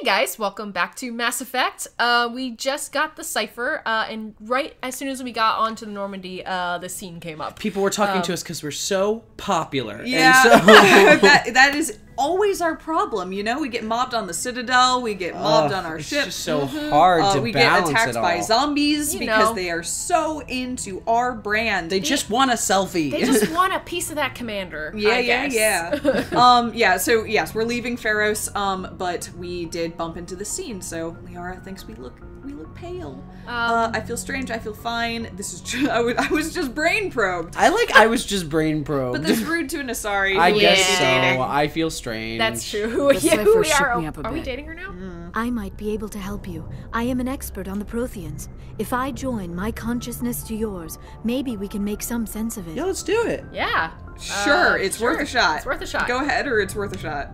Hey guys, welcome back to Mass Effect. We just got the cipher, and right as soon as we got onto the Normandy, the scene came up. People were talking to us because we're so popular. Yeah, and so that is always our problem, you know? We get mobbed on the Citadel, we get mobbed on our ship. It's just so hard to we balance get attacked it all. by zombies You because know. they are so into our brand. They just want a selfie. They just want a piece of that commander. I guess. Yeah, so yes, we're leaving Pharos, but we did bump into the scene, so Liara thinks we look pale. I feel strange, I feel fine. This is true. I was just brain probed. I was just brain probed. But that's rude to an Asari. I who guess may be so. dating. I feel strange. That's true. Who The cipher we shook are? me up a Are we bit. dating her now? I might be able to help you. I am an expert on the Protheans. If I join my consciousness to yours, maybe we can make some sense of it. Yeah, let's do it. Yeah. Sure, it's worth a shot. It's worth a shot. Go ahead, or it's worth a shot.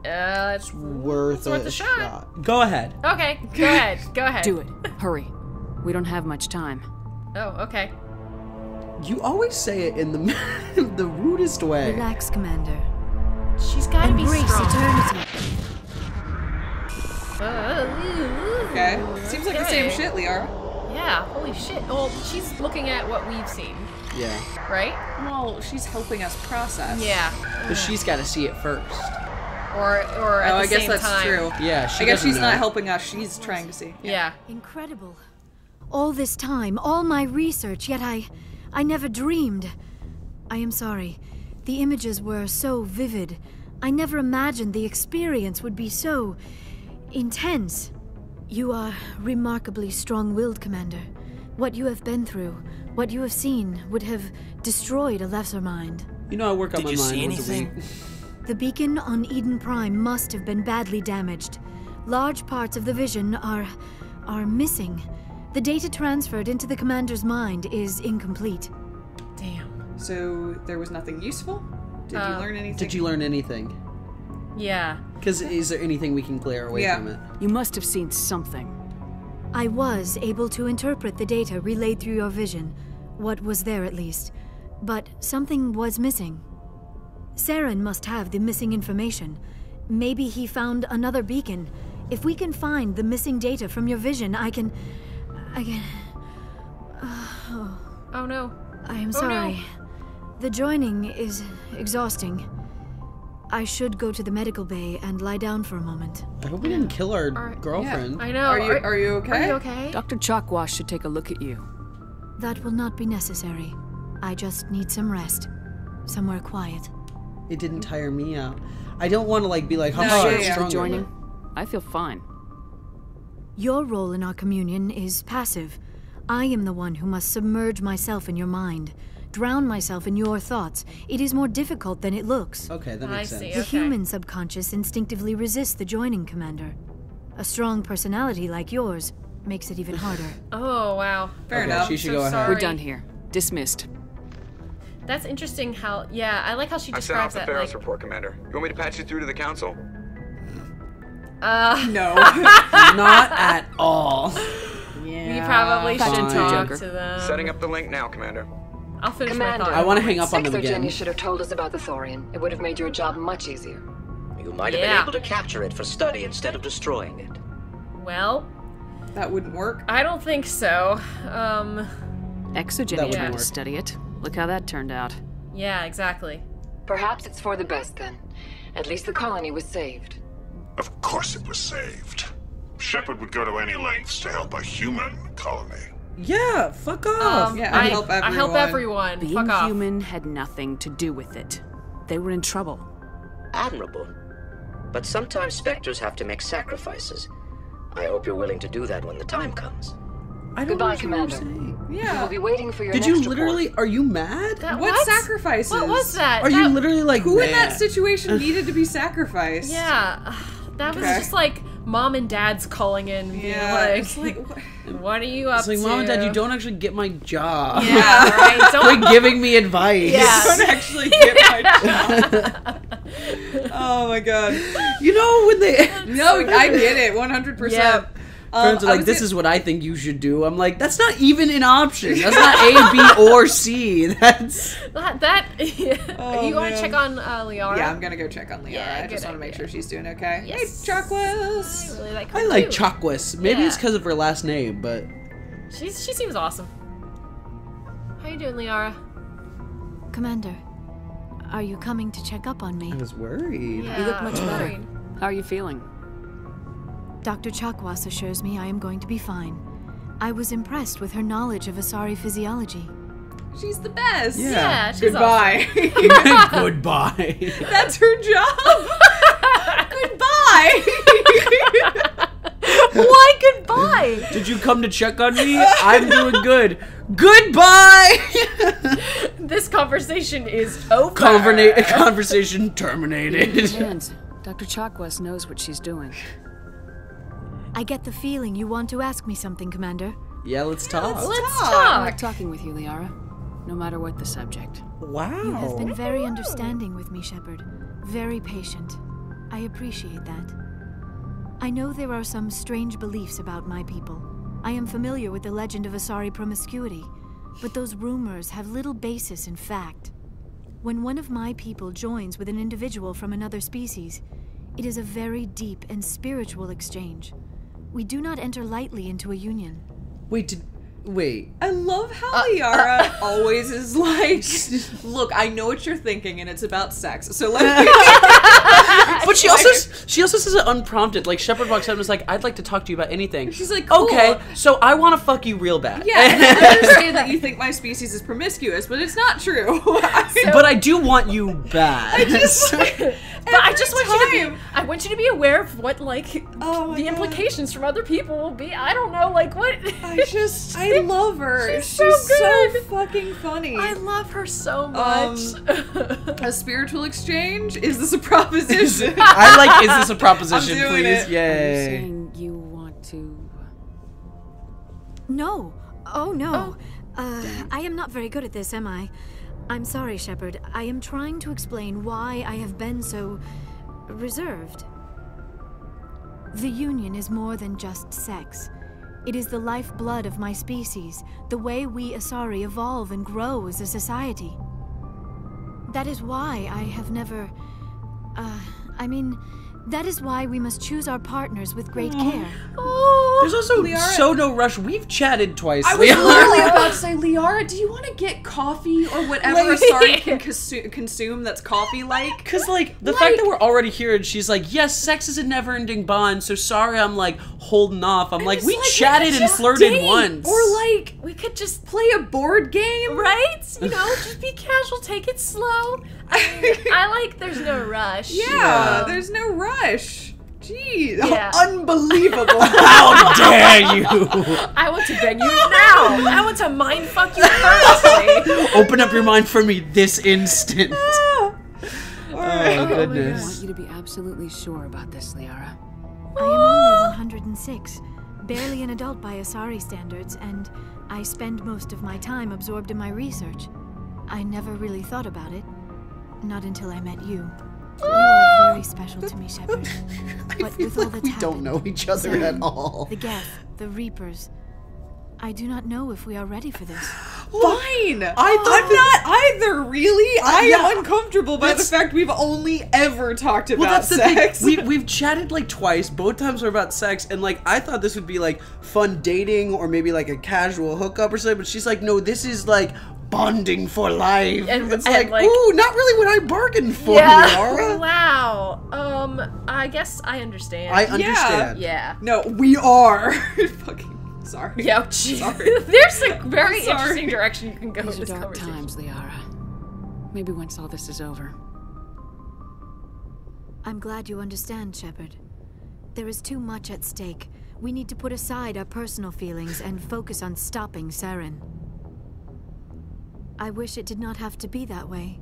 It's Worth a shot. Go ahead. Okay, go ahead. Go ahead. Do it. Hurry. We don't have much time. Oh, okay. You always say it in the the rudest way. Relax, Commander. She's gotta be Embrace strong. eternity. Okay. Seems like the same Okay. shit, Liara. Yeah, holy shit. Well, she's looking at what we've seen, Yeah. right? Well, she's helping us process. Yeah. But she's got to see it first. Or at Oh, the I guess same that's time. true. Yeah, she I guess doesn't she's know. not helping us. She's trying to see. Yeah. Incredible. All this time, all my research, yet I never dreamed. I am sorry. The images were so vivid. I never imagined the experience would be so intense. You are remarkably strong-willed, Commander. What you have been through, what you have seen, would have destroyed a lesser mind. You know I work on my Did you mind see once a anything? week. The beacon on Eden Prime must have been badly damaged. Large parts of the vision are missing. The data transferred into the commander's mind is incomplete. Damn. So there was nothing useful? Did you learn anything? Did you learn anything? Yeah. Because is there anything we can clear away from it? You must have seen something. I was able to interpret the data relayed through your vision, what was there at least, but something was missing. Saren must have the missing information. Maybe he found another beacon. If we can find the missing data from your vision, I can... Oh no. I am Oh, sorry. no. The joining is exhausting. I should go to the medical bay and lie down for a moment. I hope we didn't kill our girlfriend. I know. Are you okay? Are you okay? Dr. Chalkwash should take a look at you. That will not be necessary. I just need some rest. Somewhere quiet. It didn't tire me out. I don't want to be like, No, haha, yeah, I'm yeah. stronger. Joining? I feel fine. Your role in our communion is passive. I am the one who must submerge myself in your mind, drown myself in your thoughts. It is more difficult than it looks. Okay, that I makes see. sense. The Okay. human subconscious instinctively resists the joining, Commander. A strong personality like yours makes it even harder. Oh wow. Fair Okay, enough. she should So go ahead. sorry. We're done here. Dismissed. That's interesting how, yeah, I like how she I sent off describes the that, Pharos like, report, Commander. You want me to patch you through to the council? No. Not at all. we probably Fine. should talk Joker. to them. Setting up the link now, Commander. I'll finish Commander, my I thought. want to hang up on them Sexogen, again. you should have told us about the Thorian. It would have made your job much easier. You might have Yeah. been able to capture it for study instead of destroying it. Well, That wouldn't work. I don't think so. Exogen That tried wouldn't to work. study it. Look how that turned out. Yeah, exactly. Perhaps it's for the best then. At least the colony was saved. Of course it was saved. Shepard would go to any lengths to help a human colony. Yeah, fuck off. Yeah, I help I help everyone. everyone. The Fuck off. Inhuman had nothing to do with it. They were in trouble. Admirable. But sometimes Spectres have to make sacrifices. I hope you're willing to do that when the time comes. I don't Goodbye, understand what you're Commander. saying. We'll Yeah. be waiting for your Did next you report. literally, are you mad? What sacrifices? What was that? Are you literally like, Who in that mad? situation needed to be sacrificed? Yeah, that was Okay. just like mom and dad's calling in, being Yeah. like, It's like, what are you up It's like, to? Mom and Dad, you don't actually get my job. Yeah, right. Quit Don't. giving me advice. Yeah. don't actually get my job. Oh my god. You know when they... No, I get it, 100%. Yep. Friends are like, this is what I think you should do. I'm like, that's not even an option. That's not A, B, or C. That's... You want to check on Liara? Yeah, I'm gonna go check on Liara. Yeah, I just want to make sure she's doing okay. Yes. Hey, Chakwas! I really like her I like too. Chakwas. Maybe it's because of her last name, but... She seems awesome. How you doing, Liara? Commander, are you coming to check up on me? I was worried. Yeah, You look much I'm better. worried. How are you feeling? Dr. Chakwas assures me I am going to be fine. I was impressed with her knowledge of Asari physiology. She's the best! Yeah, she's Goodbye. Goodbye. That's her job! Goodbye! Why goodbye? Did you come to check on me? I'm doing good. Goodbye! This conversation is over. Conversation terminated. Hands. Dr. Chakwas knows what she's doing. I get the feeling you want to ask me something, Commander. Yeah, let's talk. Let's I talk. like talking with you, Liara. No matter what the subject. Wow. You have been very understanding with me, Shepard. Very patient. I appreciate that. I know there are some strange beliefs about my people. I am familiar with the legend of Asari promiscuity, but those rumors have little basis in fact. When one of my people joins with an individual from another species, it is a very deep and spiritual exchange. We do not enter lightly into a union. Wait. I love how Liara always is like, look, I know what you're thinking, and it's about sex. So let me. But she also says it unprompted. Like Shepard walks up and is like, "I'd like to talk to you about anything." She's like, cool. "Okay, so I want to fuck you real bad." Yeah, and I understand that you think my species is promiscuous, but it's not true. But I do want you bad. I just want you to be. I want you to be aware of what the implications from other people will be. I don't know, what. I love her. She's She's so so fucking funny. I love her so much. A spiritual exchange? Is this a proposition? I like. Is this a proposition, I'm doing please? it. Are you Yay! saying you want to... No. Oh, no. I am not very good at this, am I? I'm sorry, Shepard. I am trying to explain why I have been so reserved. The Union is more than just sex. It is the lifeblood of my species, the way we Asari evolve and grow as a society. That is why I have never... that is why we must choose our partners with great care. There's also so no rush. We've chatted twice. I was literally about to say, Liara, do you want to get coffee or whatever Asari can consume that's coffee-like? Because, the fact that we're already here and she's like, yes, sex is a never-ending bond, so sorry I'm, holding off. I'm like, we chatted and flirted once. Or, we could just play a board game? Right? Just be casual, take it slow. There's no rush. Yeah, there's no rush. Jeez. Yeah. Unbelievable. How dare you! I want to bang you now. I want to mindfuck you firstly. Open up your mind for me this instant. Oh, I goodness. want you to be absolutely sure about this, Liara. I am only 106, barely an adult by Asari standards, and I spend most of my time absorbed in my research. I never really thought about it. Not until I met you. You are very special to me, Shepard. I feel like we don't know each other at all. The Geth, the Reapers. I do not know if we are ready for this. Fine! I'm not either, really. I am uncomfortable by the fact we've only ever talked about sex. We've chatted twice. Both times were about sex, and I thought this would be fun dating or maybe a casual hookup or something. But she's like, no, this is bonding for life. And it's ooh, not really what I bargained for, yeah. Liara. Wow. I guess I understand. I understand. Yeah. No, we are. Fucking sorry. Yeah, geez. Sorry. There's a very interesting direction you can go These with are this dark conversation. times, Liara. Maybe once all this is over. I'm glad you understand, Shepard. There is too much at stake. We need to put aside our personal feelings and focus on stopping Saren. I wish it did not have to be that way.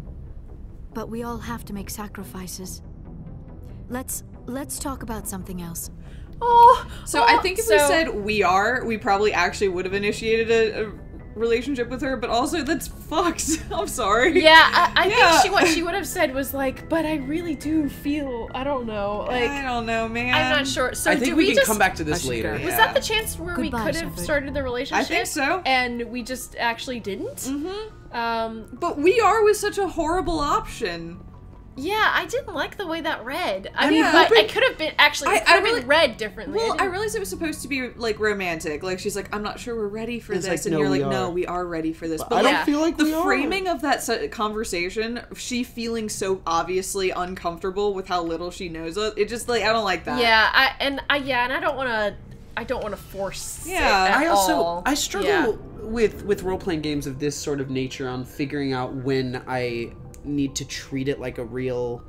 But we all have to make sacrifices. Let's talk about something else. I think if we said we probably actually would have initiated relationship with her, but also that's fucked. I'm sorry. Yeah, I think what she would have said was like, but I really do feel, I don't know, like I don't know, man. I'm not sure. So I think do we can just come back to this later. Was that the chance where Goodbye, we could have Shepard. started the relationship? I think so. And we just actually didn't? Mm-hmm. But we are was such a horrible option. Yeah, I didn't like the way that read. I mean, mean, but hoping- it could have been, actually, it I could have really- been read differently. Well, I realized it was supposed to be like romantic. Like she's like, I'm not sure we're ready for It's this, like, and no, you're we like, no, are. we are ready for this. But But I like, don't feel like the we are. framing of that conversation, she feeling so obviously uncomfortable with how little she knows us. It just like I don't like that. Yeah, and I don't want to. I don't want to force. Yeah, it at I also all. I struggle Yeah. with role playing games of this sort of nature on figuring out when I need to treat it like a real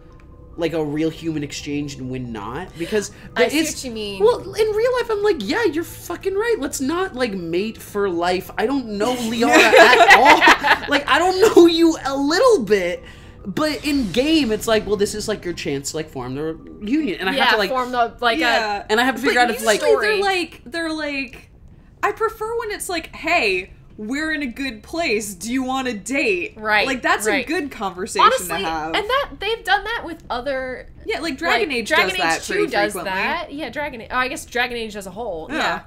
human exchange and when not, because I see what you mean. Well, in real life, I'm like, yeah, you're fucking right. Let's not like mate for life. I don't know Liara at all. Like, I don't know you a little bit. But in game, it's like, well, this is like your chance to like form the union, and I have to like form the like and I have to figure out if like they're like, I prefer when it's like, hey, we're in a good place. Do you want to date? Right. Like that's right. a good conversation Honestly, to have. and that they've done that with other. Yeah, like Dragon Age does Dragon that Age pretty 2 does frequently. that. Yeah, Dragon Age. Oh, I guess Dragon Age as a whole. Yeah.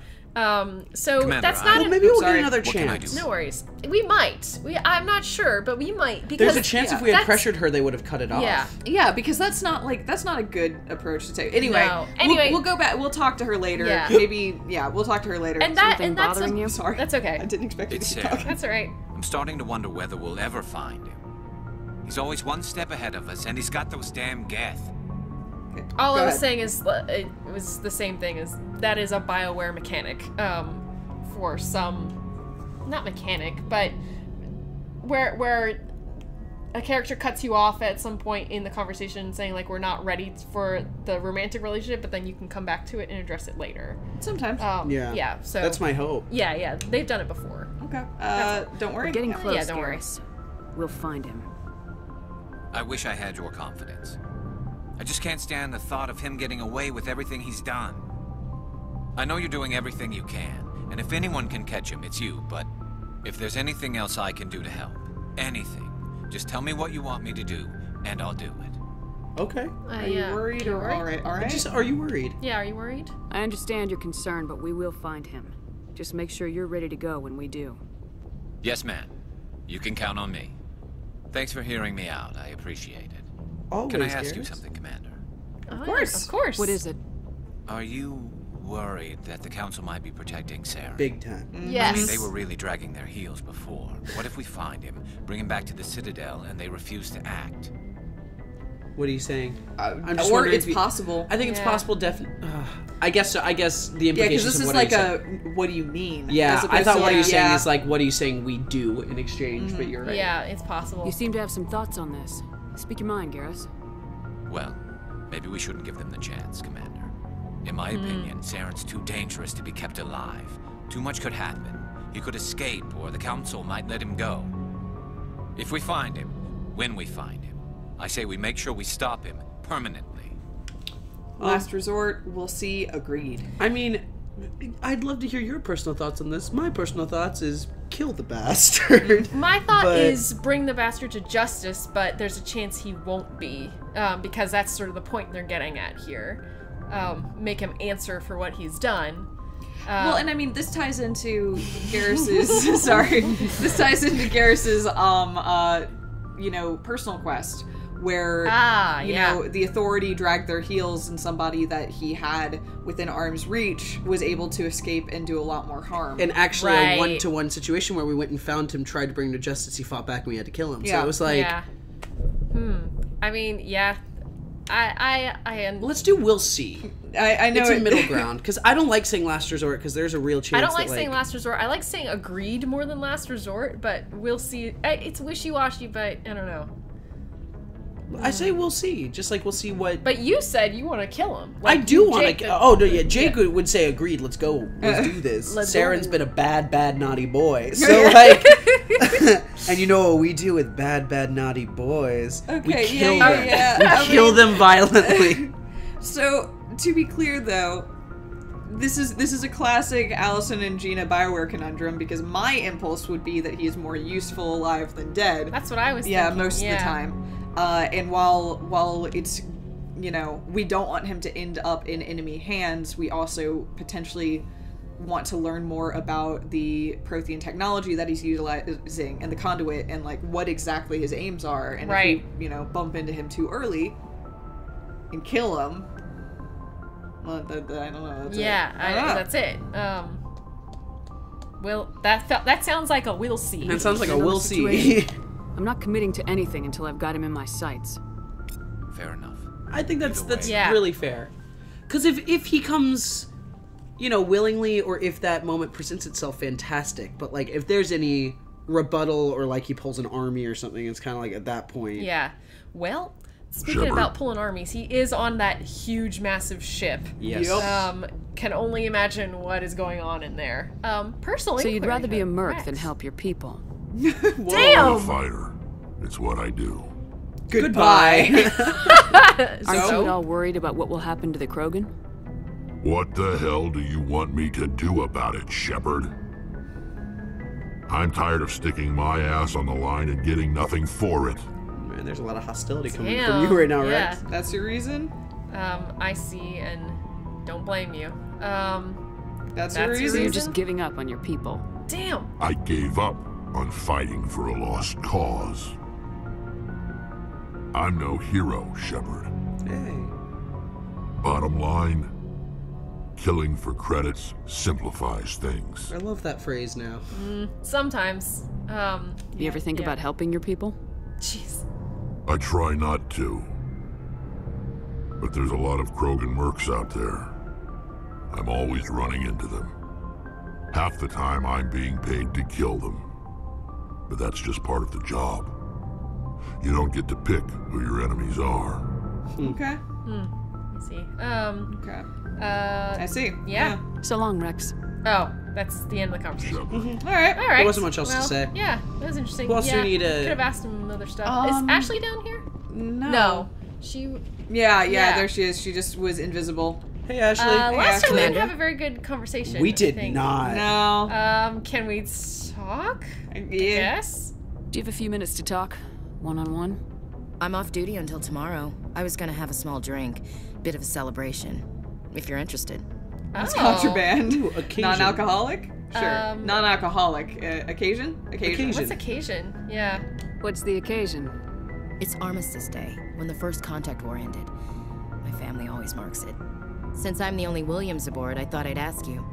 So Commander, that's not. well, maybe we'll sorry. get another What can I chance. do? No worries. We might. I'm not sure, but we might because There's a chance if we had that's- pressured her, they would have cut it off. Yeah. Yeah, because that's not a good approach to take. Anyway, No. Anyway. we'll go back. We'll talk to her later. Yeah. Maybe, we'll talk to her later. And that's bothering you? Sorry, That's okay. I didn't expect you It's to Sarah. talk. That's all right. I'm starting to wonder whether we'll ever find him. He's always one step ahead of us, and he's got those damn Geth. All Go I was ahead. saying is it was the same thing as that is a BioWare mechanic for some, not mechanic, but where a character cuts you off at some point in the conversation saying like we're not ready for the romantic relationship, but then you can come back to it and address it later. Sometimes. Yeah. So That's my hope. Yeah. They've done it before. Okay. Don't worry. We're getting close, Yeah, don't worry. Garrus. We'll find him. I wish I had your confidence. I just can't stand the thought of him getting away with everything he's done. I know you're doing everything you can, and if anyone can catch him, it's you, but if there's anything else I can do to help, anything, just tell me what you want me to do, and I'll do it. Okay. Are you worried or all right? All right. Just, are you worried? Yeah, are you worried? I understand your concern, but we will find him. Just make sure you're ready to go when we do. Yes, ma'am. You can count on me. Thanks for hearing me out. I appreciate it. Always, Can I ask you Garrus. something, Commander? Of course. Of course. What is it? Are you worried that the Council might be protecting Sarah? Big time. Yes. I mean, they were really dragging their heels before. What if we find him, bring him back to the Citadel, and they refuse to act? What are you saying? Or wondering it's if you- possible. I think it's Yeah. possible. Definitely. I guess so. I guess the Yeah, implications because this of is what like are you saying. a what do you mean? Yeah, As I opposed thought to what you're like, saying yeah. is like, what are you saying we do in exchange? But you're right. Yeah, it's possible. You seem to have some thoughts on this. Speak your mind, Garrus. Well, maybe we shouldn't give them the chance, Commander. In my opinion, Saren's too dangerous to be kept alive. Too much could happen. He could escape, or the Council might let him go. If we find him, when we find him, I say we make sure we stop him permanently. Last resort. We'll see. Agreed. I mean, I'd love to hear your personal thoughts on this. My personal thoughts is kill the bastard. My thought But- is bring the bastard to justice, but there's a chance he won't be, because that's sort of the point they're getting at here. Make him answer for what he's done. Well, and I mean, this ties into Garrus's. sorry, this ties into Garrus's, personal quest, where you know the Authority dragged their heels, and somebody that he had within arm's reach was able to escape and do a lot more harm. And actually, Right. a one-to-one situation where we went and found him, tried to bring him to justice. He fought back, and we had to kill him. So Yeah. it was like, Yeah. I mean, yeah. I let's do. We'll see. I know It's a middle ground because I don't like saying last resort because there's a real chance. I don't like that, saying last resort. I like saying agreed more than last resort, but we'll see. It's wishy-washy, but I don't know. I say we'll see. Just like we'll see what. But you said you want to kill him. I Like, do want Jake- to. Oh no, yeah. Jake would say agreed. Let's go. Let's do this. Let's Saren's go. been a bad naughty boy. So like, and you know what we do with bad naughty boys? We Okay, kill yeah, them. yeah. We kill them violently. So, to be clear though, this is a classic Allison and Gina BioWare conundrum, because my impulse would be that he is more useful alive than dead. That's what I was Yeah, thinking. most of the time. And while it's, you know, we don't want him to end up in enemy hands, we also potentially want to learn more about the Prothean technology that he's utilizing and the conduit and like what exactly his aims are. And if we, you know, bump into him too early and kill him, well, I don't know. That's it. Well, that sounds like a we'll see. That sounds like a we'll see. I'm not committing to anything until I've got him in my sights. Fair enough. I think that's really fair. Because if he comes, you know, willingly, or if that moment presents itself, fantastic. But like, if there's any rebuttal or like he pulls an army or something, it's kind of like at that point. Yeah. Well, speaking about pulling armies, he is on that huge, massive ship. Yes. Can only imagine what is going on in there. Personally, so you'd rather be a merc than help your people. Damn! I'm a fighter. It's what I do. Goodbye. Aren't you at all worried about what will happen to the Krogan? What the hell do you want me to do about it, Shepard? I'm tired of sticking my ass on the line and getting nothing for it. Man, there's a lot of hostility coming from you right now, yeah. Rex. That's your reason? I see, and don't blame you. That's your reason? So you're just giving up on your people. Damn! I gave up on fighting for a lost cause. I'm no hero, Shepard. Hey. Bottom line, killing for credits simplifies things. I love that phrase now. Sometimes. You ever think about helping your people? Jeez. I try not to. But there's a lot of Krogan mercs out there. I'm always running into them. Half the time I'm being paid to kill them. But that's just part of the job. You don't get to pick who your enemies are. Okay. I see. Okay. I see. Yeah. So long, Rex. Oh, that's the end of the conversation. All right. There wasn't much else to say. Yeah, that was interesting. Who else do you need to... Could have asked him other stuff. Is Ashley down here? No. She... Yeah, there she is. She just was invisible. Hey, Ashley. Last time we didn't Ashley. have a very good conversation. We I did think. not. No. Can we talk? Yeah. Yes. Do you have a few minutes to talk? One-on-one? I'm off duty until tomorrow. I was gonna have a small drink. Bit of a celebration. If you're interested. That's contraband. Ooh, occasion. Non-alcoholic? Sure. Non-alcoholic. Occasion? What's occasion? Yeah. What's the occasion? It's Armistice Day, when the first contact war ended. My family always marks it. Since I'm the only Williams aboard, I thought I'd ask you.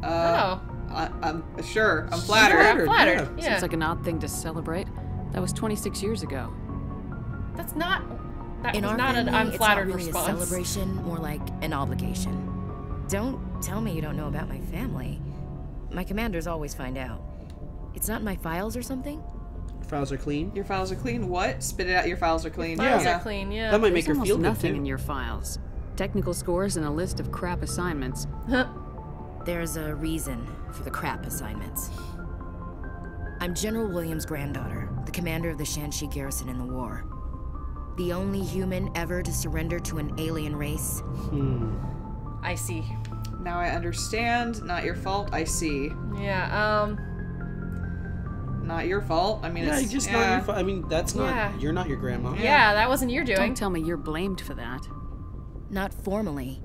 I'm sure. I'm flattered. I'm flattered. Yeah. Seems like an odd thing to celebrate. That was 26 years ago. That's not... That In was our not an family, I'm flattered it's not really response. a celebration, more like an obligation. Don't tell me you don't know about my family. My commanders always find out. It's not in my files or something? Files are clean. Your files are clean? What? Spit it out, your files are clean. Files are clean, yeah. That might make There's her almost feel good, nothing too. in your files. Technical scores and a list of crap assignments. There's a reason for the crap assignments. I'm General Williams' granddaughter, the commander of the Shanxi garrison in the war. The only human ever to surrender to an alien race. I see. Now I understand. Not your fault. I see. Yeah, Not your fault. I mean, Yeah, it's just not your fault. I mean, that's not... Yeah. You're not your grandma. Yeah, that wasn't your doing. Don't tell me you're blamed for that. Not formally.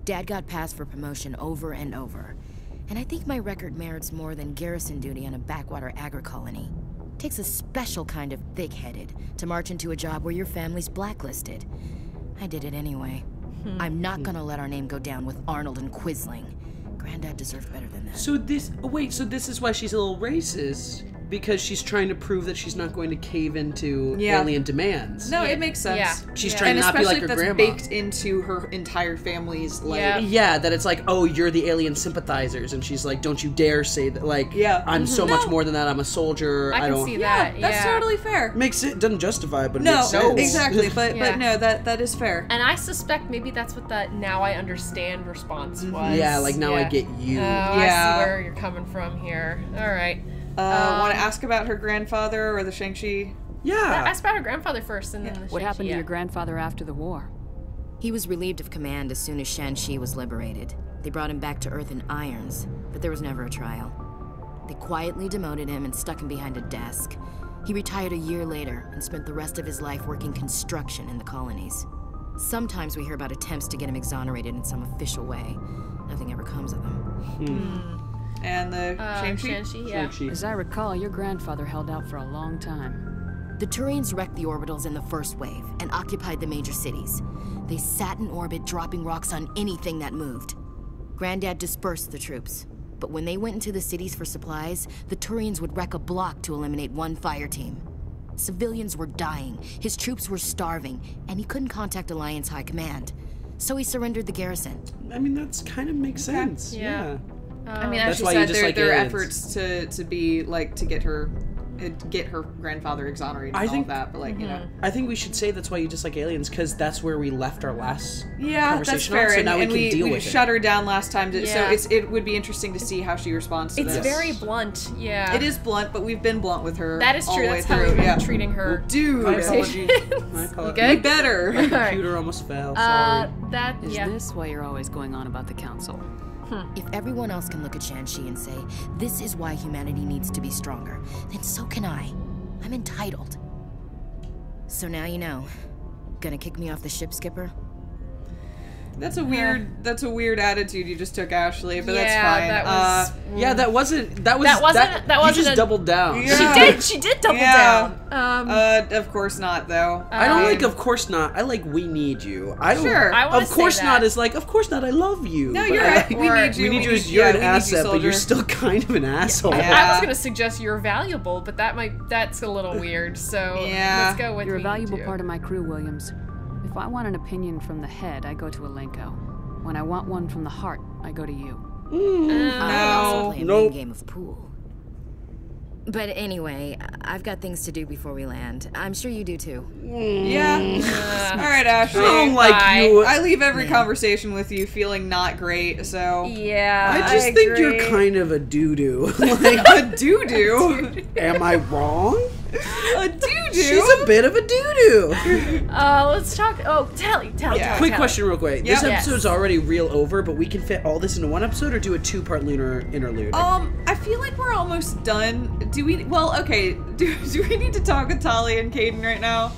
Dad got passed for promotion over and over. And I think my record merits more than garrison duty on a backwater agri-colony. Takes a special kind of thick-headed to march into a job where your family's blacklisted. I did it anyway. I'm not gonna let our name go down with Arnold and Quisling. Granddad deserved better than that. So this... Oh, wait, so this is why she's a little racist? Because she's trying to prove that she's not going to cave into alien demands. No, it makes sense. Yeah. She's trying and to not be like her especially if grandma. that's baked into her entire family's, like... Yeah. Yeah, that it's like, oh, you're the alien sympathizers, and she's like, don't you dare say that. Like, I'm so much more than that. I'm a soldier. I can don't see that. That's totally fair. Makes it doesn't justify it, but it No, makes sense. exactly. But Yeah. but no, that is fair. And I suspect maybe that's what the now I understand response was. Yeah, like now I get you. Oh, I Yeah. see where you're coming from here. All right. Want to ask about her grandfather or the Shanxi? Yeah. Ask about her grandfather first, and then the What happened to yeah. your grandfather after the war? He was relieved of command as soon as Shan-Chi was liberated. They brought him back to Earth in irons, but there was never a trial. They quietly demoted him and stuck him behind a desk. He retired a year later and spent the rest of his life working construction in the colonies. Sometimes we hear about attempts to get him exonerated in some official way. Nothing ever comes of them. And the Shang-Chi, yeah. As I recall, your grandfather held out for a long time. The Turians wrecked the orbitals in the first wave and occupied the major cities. They sat in orbit, dropping rocks on anything that moved. Granddad dispersed the troops, but when they went into the cities for supplies, the Turians would wreck a block to eliminate one fire team. Civilians were dying, his troops were starving, and he couldn't contact Alliance High Command. So he surrendered the garrison. I mean, that's kind of makes sense. Yeah. I mean, That's as she why you said, just like their aliens. efforts to be like to get her grandfather exonerated and all of that, but like you know, I think we should say that's why you dislike aliens, because that's where we left our last that's conversation fair. on, so now and we can deal with shut it. her down last time, so Yeah. it would be interesting to see how she responds to this. It's very blunt, yeah. It is blunt, but we've been blunt with her. That is all true. the way That's how through. we've been Yeah. treating her. Dude, My apologies. My You apologies. be good? better. All right. Computer almost fell. Sorry. Is this why you're always going on about the council? If everyone else can look at Shan-Chi and say, this is why humanity needs to be stronger, then so can I. I'm entitled. So now you know. Gonna kick me off the ship, Skipper? That's a weird attitude you just took, Ashley, but Yeah, that's fine. that was- Yeah, that wasn't. That wasn't You just a- doubled down. Yeah. She did double Yeah. down. Of course not, though. I don't like. Of course not. I like. We need you. I don't. Sure. I wanna Of course say not that. is like. Of course not. I love you. No, But you're I right. like- We need you. We need you as yeah, you're an we need you, asset, but you're soldier. still kind of an asshole. I was gonna suggest you're valuable, but that's a little weird. So Yeah. let's go with You're a me valuable too. part of my crew, Williams. If I want an opinion from the head, I go to Alenko. When I want one from the heart, I go to you. I also play a Nope. main game of pool. But anyway, I've got things to do before we land. I'm sure you do too. Yeah. All right, Ashley. I don't like Bye. you. I leave every conversation with you feeling not great, so. Yeah. I just think you're agree. kind of a doo-doo. Like, A doo-doo? am I wrong? A doo-doo? She's a bit of a doo-doo. Let's talk. Oh, Tally. Quick question real quick. This Yep. episode's already real over, but we can fit all this into one episode or do a two-part lunar interlude? I feel like we're almost done. Do we? Well, okay. Do we need to talk with Tali and Caden right now?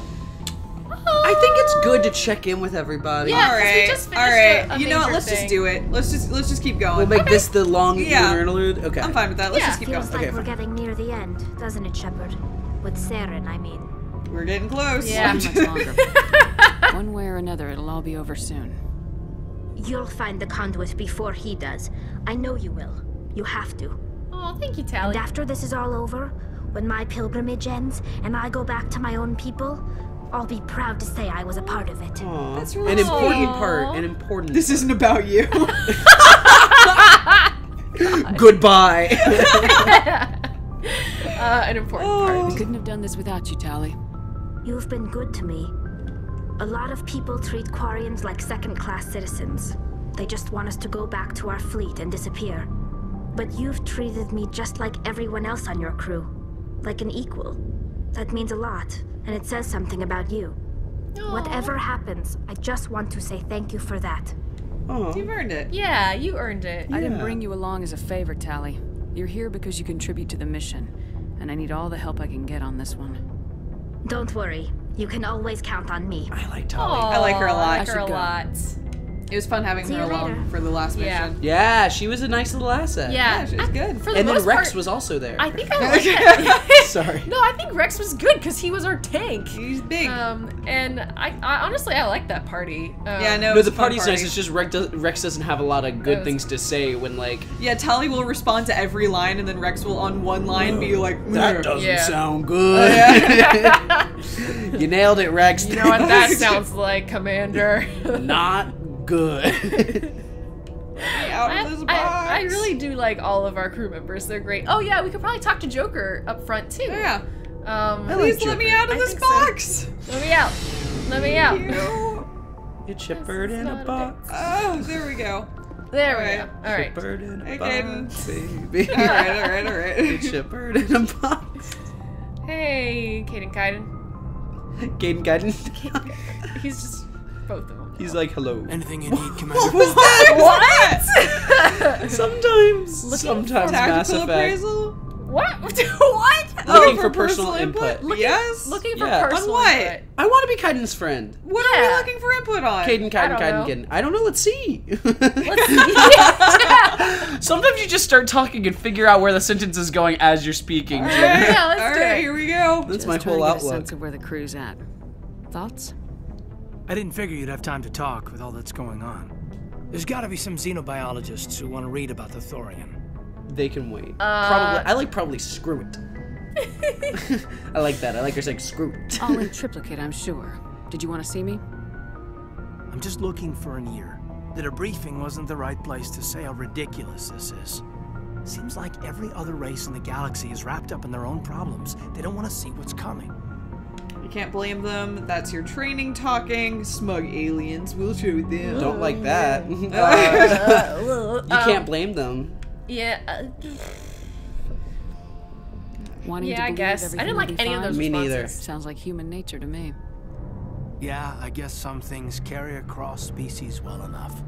I think it's good to check in with everybody. Yeah. All 'cause we right. just All finished right. a You know what? major Let's just thing. do it. Let's just keep going. We'll make this the long Yeah. lunar interlude? Okay. I'm fine with that. Let's just keep going. Feels like Okay, we're fine. getting near the end, doesn't it, Shepard? With Saren, I mean. We're getting close. Yeah. Not much longer. One way or another, it'll all be over soon. You'll find the conduit before he does. I know you will. You have to. Oh, thank you, And Tally. after this is all over, when my pilgrimage ends and I go back to my own people, I'll be proud to say I was a part of it. Aw. That's really an important sweet. part. An important. This isn't about you. Goodbye. An important part. Couldn't have done this without you, Tally. You've been good to me. A lot of people treat Quarians like second-class citizens. They just want us to go back to our fleet and disappear. But you've treated me just like everyone else on your crew. Like an equal. That means a lot, and it says something about you. Whatever happens, I just want to say thank you for that. You've earned it. Yeah, you earned it. I didn't bring you along as a favor, Tally. You're here because you contribute to the mission, and I need all the help I can get on this one. Don't worry. You can always count on me. I like Tali. I like her a lot. I like her I a should go. lot. It was fun having See her you along later. for the last Yeah. mission. Yeah, she was a nice little asset. Yeah, Yeah, she was good. For the And then most Rex part, was also there. I think I like that. Sorry. No, I think Rex was good because he was our tank. He's big. And I honestly I like that party. Yeah, no, No, it was the a fun party's party. nice. It's just Rex doesn't have a lot of good was- things to say when, like, Yeah, Tali will respond to every line, and then Rex will on one line be like, that doesn't Yeah. sound good. You nailed it, Rex. You know what that sounds like, Commander? Not good. out of this box. I really do like all of our crew members. They're great. Oh yeah, we could probably talk to Joker up front too. Yeah. Please Please let me out of I this think so. box. Let me out. Let me out. You chippered in not a a box. Oh, there we go. There we Alright. go. All right. Chippered in a Hey, box, baby. All right. You chippered in a box. Hey, Caden Kaiden. Gaiden Gaiden. He's just both of them. He's like, hello. Anything you need, Commander. What was that? What? Sometimes Mass Effect. Appraisal? What? What? Looking for personal input. Yes. Looking for Yeah. personal On what? input. I want to be Kaiden's friend. What are we looking for input on? Kaiden. I don't know. Let's see. Let's see. Sometimes you just start talking and figure out where the sentence is going as you're speaking. Jen. Yeah, let's All do right, it. here we go. That's Just my trying whole to get a outlook. sense of where the crew's at. Thoughts? I didn't figure you'd have time to talk with all that's going on. There's got to be some xenobiologists who want to read about the Thorian. They can wait. Probably screw it. I like that. I like her saying screw it. All in triplicate, I'm sure. Did you want to see me? I'm just looking for an ear. The debriefing wasn't the right place to say how ridiculous this is. Seems like every other race in the galaxy is wrapped up in their own problems. They don't want to see what's coming. You can't blame them. That's your training talking. Smug aliens. We'll show them. Don't like that. You can't blame them. Yeah. Wanting to Yeah, I believe guess. I everything didn't will like be any of fine? those Me neither. responses. Sounds like human nature to me. Yeah, I guess some things carry across species well enough.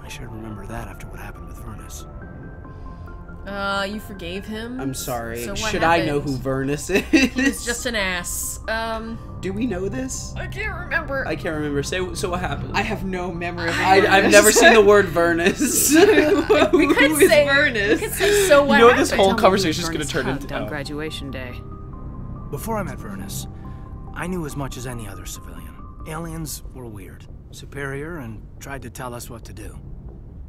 I should remember that after what happened with Vernus. You forgave him? I'm sorry. So what Should I know happened? who Vernus is? He's just an ass. Do we know this? I can't remember. I can't remember. So what happened? I have no memory of I've never seen the word Vernus. we could say Vernus? We could say so what You know what this happened? whole Tell me conversation is who going to Vernus turn hugged into? on Oh. graduation day. Before I met Vernus, I knew as much as any other civilian. Aliens were weird, superior, and tried to tell us what to do.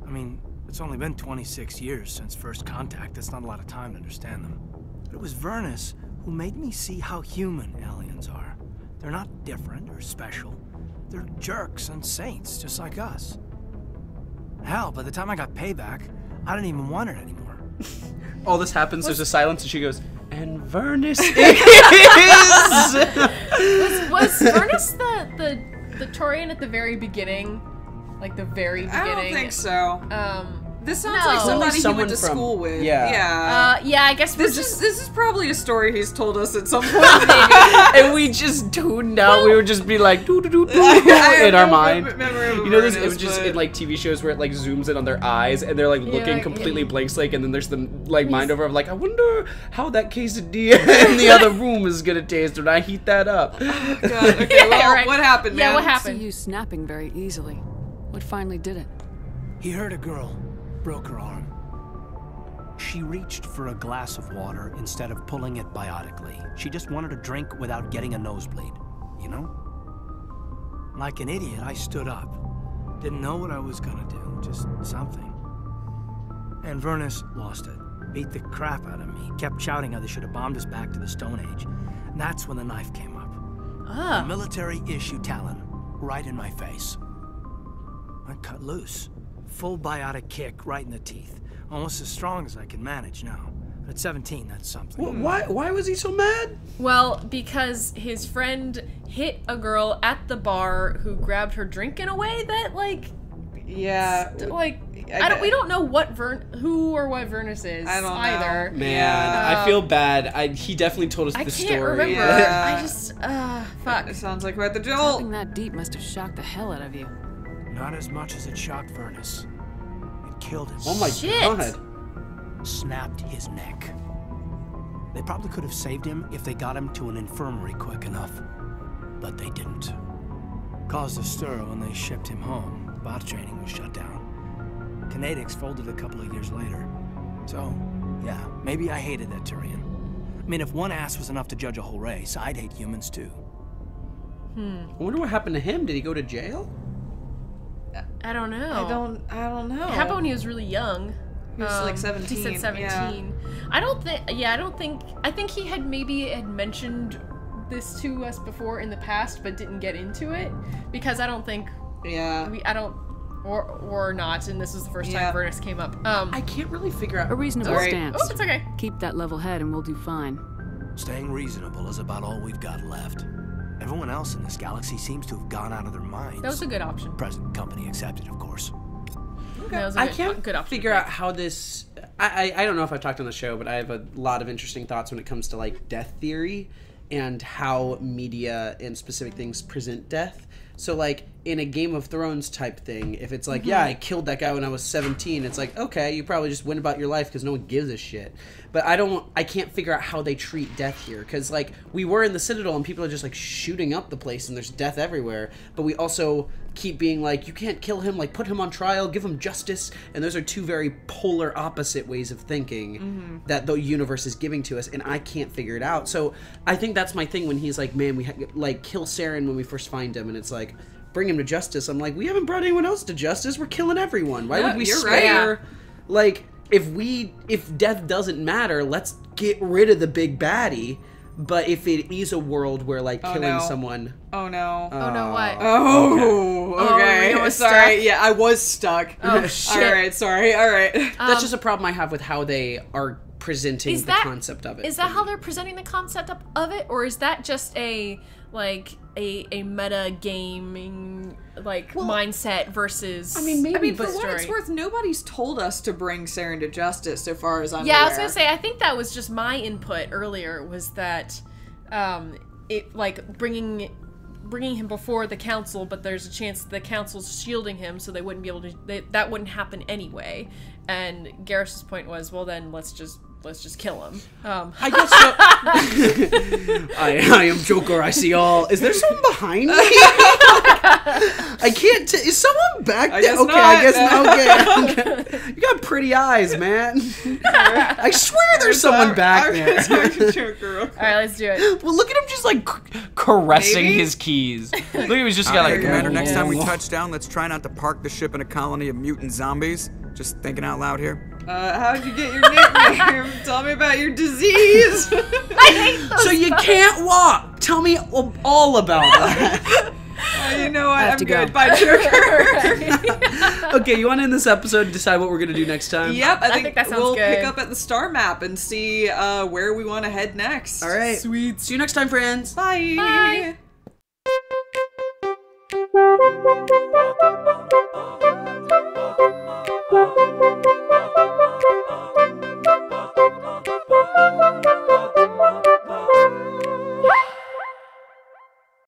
I mean, it's only been 26 years since first contact. That's not a lot of time to understand them. But it was Vernus who made me see how human aliens are. They're not different or special. They're jerks and saints, just like us. Hell, by the time I got payback, I didn't even want it anymore. All this happens, there's a silence, and she goes, and Vernus is... Was Vernus the Torian at the very beginning? Like the very beginning? I don't think so. This sounds like No. somebody he Someone went to from- school with. yeah. Yeah, I guess This is probably a story he's told us at some point. and we just tuned out. We would just be like, doo doo doo doo in our mind. You You know those images in like TV shows where it like zooms in on their eyes and they're like looking like, completely blank slate, and then there's the like mind over of like, I wonder how that quesadilla in the other room is gonna taste when I heat that up. God, okay, well, right. what happened, man? Yeah, what I see happened? you snapping very easily. What finally did it? He hurt a girl, broke her arm. She reached for a glass of water instead of pulling it biotically. She just wanted a drink without getting a nosebleed, you know? Like an idiot, I stood up. Didn't know what I was gonna do, just something. And Vernus lost it. Beat the crap out of me. Kept shouting how they should have bombed us back to the Stone Age. And that's when the knife came up. A military-issue talon, right in my face. I cut loose. Full biotic kick right in the teeth. Almost as strong as I can manage now. But at 17, that's something. Why was he so mad? Well, because his friend hit a girl at the bar who grabbed her drink in a way that, like, Yeah. we don't know who or what Vernus is I don't either. know. Man, Yeah. I feel bad. He definitely told us I the can't story. remember. Yeah. I just, fuck. It sounds like we're at the Dropping jolt. that deep must have shocked the hell out of you. Not as much as it shocked Vernus. It killed him. Oh my Shit. god. Snapped his neck. They probably could have saved him if they got him to an infirmary quick enough. But they didn't. Caused a stir when they shipped him home. Bot training was shut down. Kinetics folded a couple of years later. So, yeah, maybe I hated that Turian. I mean, if one ass was enough to judge a whole race, I'd hate humans too. I wonder what happened to him. Did he go to jail? I don't know. I don't know. How about when he was really young? He was like 17. He said 17. Yeah. I think he had mentioned this to us before in the past, but didn't get into it because I don't think or not, and this was the first time Vernus came up. I can't really figure out. A reasonable stance. Oh, it's okay. Keep that level head and we'll do fine. Staying reasonable is about all we've got left. Everyone else in this galaxy seems to have gone out of their minds. That was a good option. Present company accepted, of course. That was a I good, can't good option. figure out how this. I don't know if I've talked on the show, but I have a lot of interesting thoughts when it comes to like death theory and how media and specific things present death. So, like, in a Game of Thrones type thing, if it's like, yeah, I killed that guy when I was 17, it's like, okay, you probably just went about your life because no one gives a shit. But I can't figure out how they treat death here. Because, like, we were in the Citadel and people are just, like, shooting up the place and there's death everywhere. But we also keep being like, you can't kill him, like, put him on trial, give him justice. And those are two very polar opposite ways of thinking that the universe is giving to us. And I can't figure it out. So I think that's my thing when he's like, man, we like kill Saren when we first find him. And it's like, bring him to justice. I'm like, we haven't brought anyone else to justice. We're killing everyone. Why would we spare... Right. Like... If death doesn't matter, let's get rid of the big baddie. But if it is a world where, like, killing someone... Oh, no. Oh, no, what? Oh, okay. Oh, sorry. stuck? Yeah, I was stuck. Oh, shit. All right, sorry. All right. That's just a problem I have with how they are presenting the concept of it. Is that how they're presenting the concept of it? Or is that just a meta gaming mindset versus maybe for what it's worth, nobody's told us to bring Saren to justice so far as I'm aware. I was gonna say, I think that was just my input earlier, was that it like bringing him before the council, but there's a chance the council's shielding him, so they wouldn't be able to, that wouldn't happen anyway. And Garrus's point was, well, then let's just kill him. I guess so. I am Joker. I see all. Is there someone behind me? I can't. Is someone back there? Okay, I guess not. Okay. You got pretty eyes, man. I swear there's someone back there. All right, let's do it. Well, look at him just like caressing his keys. Look at him, he's just got like. Commander, next time we touch down, let's try not to park the ship in a colony of mutant zombies. Just thinking out loud here. How'd you get your nickname? Tell me about your disease. I hate those. So you can't walk. Tell me all about that. You know what? I'm good. Bye, Joker. Okay, you want to end this episode and decide what we're going to do next time? Yep, I think that sounds we'll good. pick up at the star map and see where we want to head next. All right. Sweet. See you next time, friends. Bye. Bye.